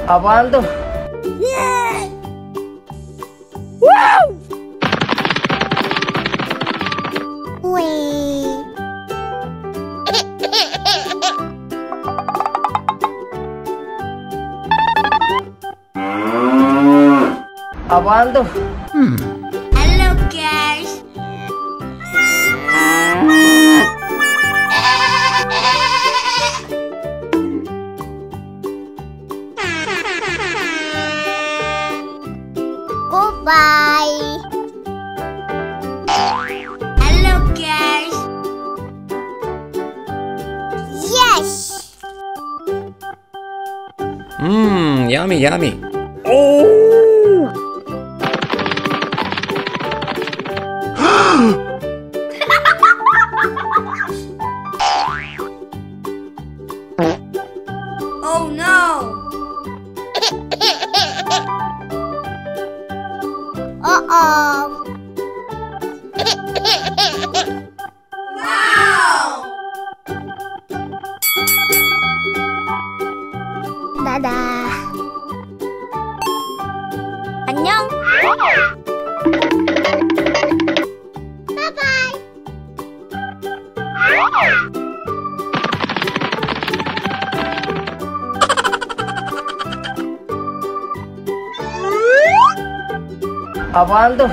Apaan tuh? Wow! Wih. Apaan tuh? Halo guys. Goodbye. Hello guys. Yes. Yummy, yummy. Oh no. Uh-oh. Wow. Dadah. 안녕. Bye-bye. Apaan tuh?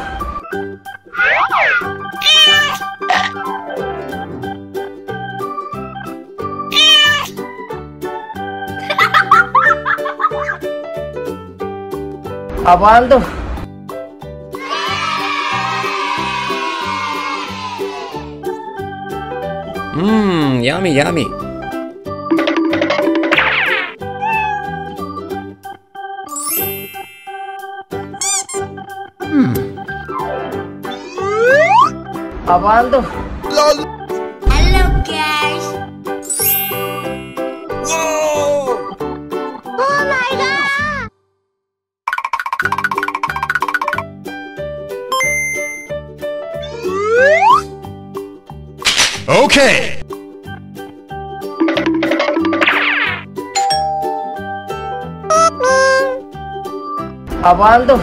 Apaan tuh? Yummy, yummy. Apaan tuh? Hello guys. Oh my god. Okay. Apaan tuh?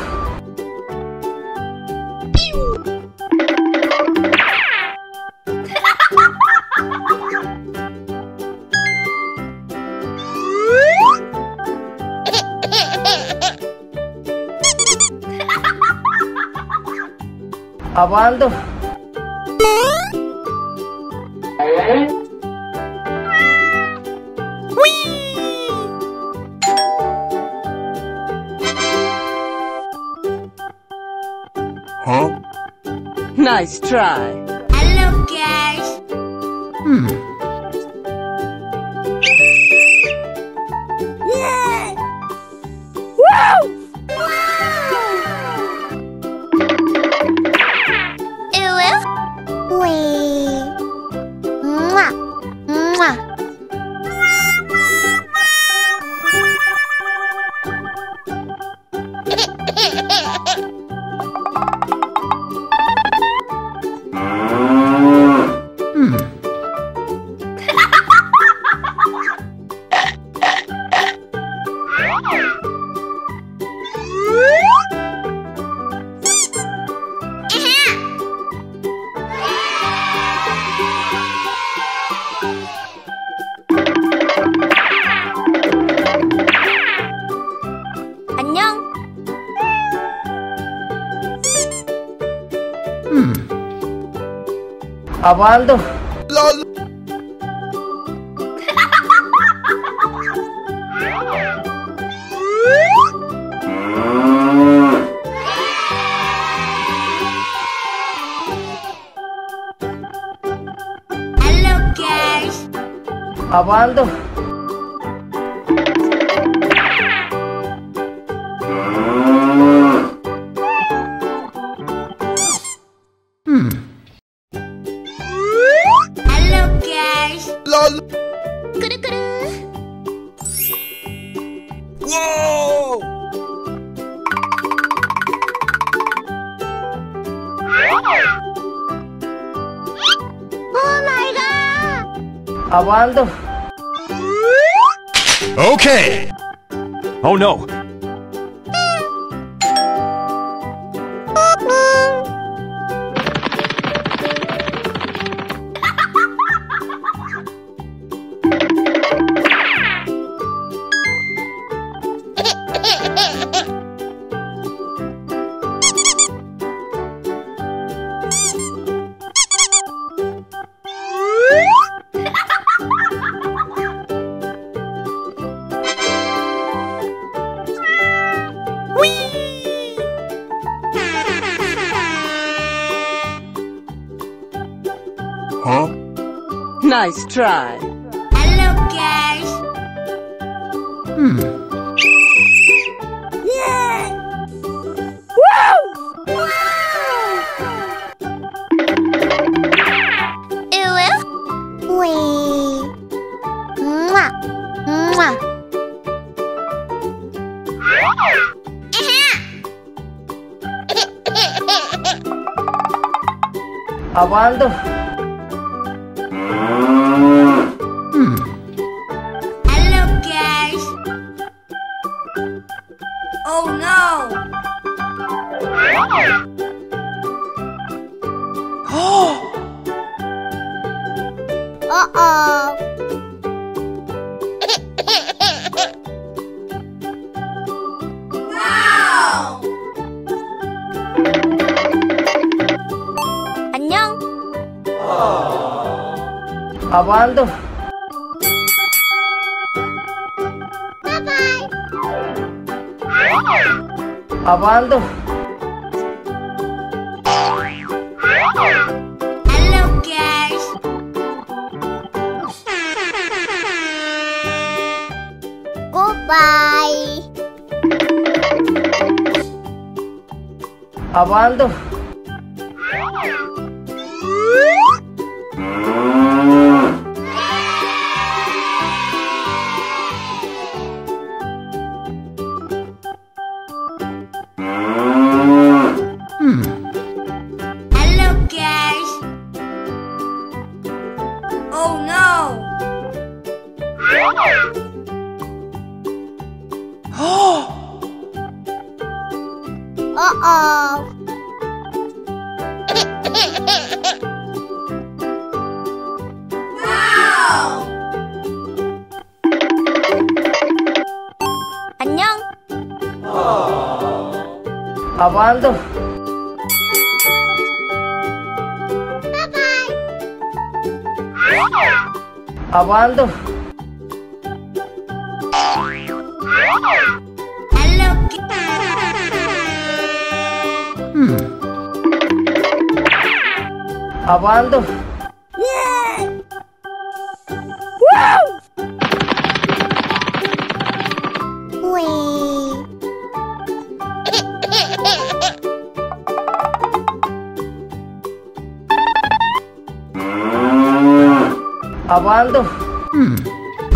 Apaan tuh? Huh? Nice try. Hello guys. Yeah. Wow. Wih. Mwah. Mwah. 안녕. Apaan tuh? Hello guys. Apaan tuh? Hello guys. Kuru kuru. Oh my god. Apaan tuh? Okay. Oh no! Huh? Nice try. Hello, guys. Apaan tuh? Hello, guys. Oh no. Uh-oh. Wow. 안녕. Apaan tuh? Bye-bye. Apaan tuh? Hello, guys. Goodbye. Apaan tuh? Hello, guys. Oh no. Uh-oh. Wow. 안녕. Apaan tuh? Bye-bye. Apaan tuh? Hello, Apaan tuh? Apaan tuh?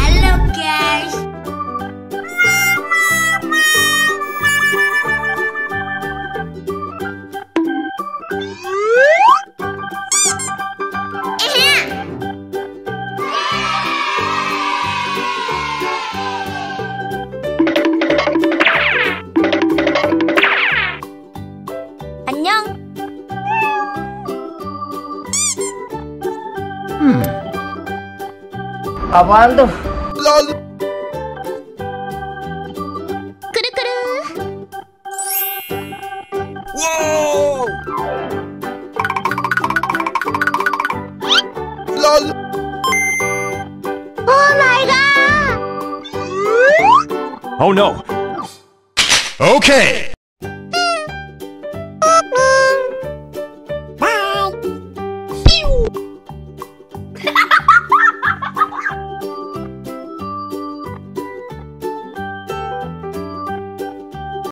Hello, guys. 안녕. Apaan tuh? 그르그르. Oh my god. Oh no! Okay! Bye. Pew.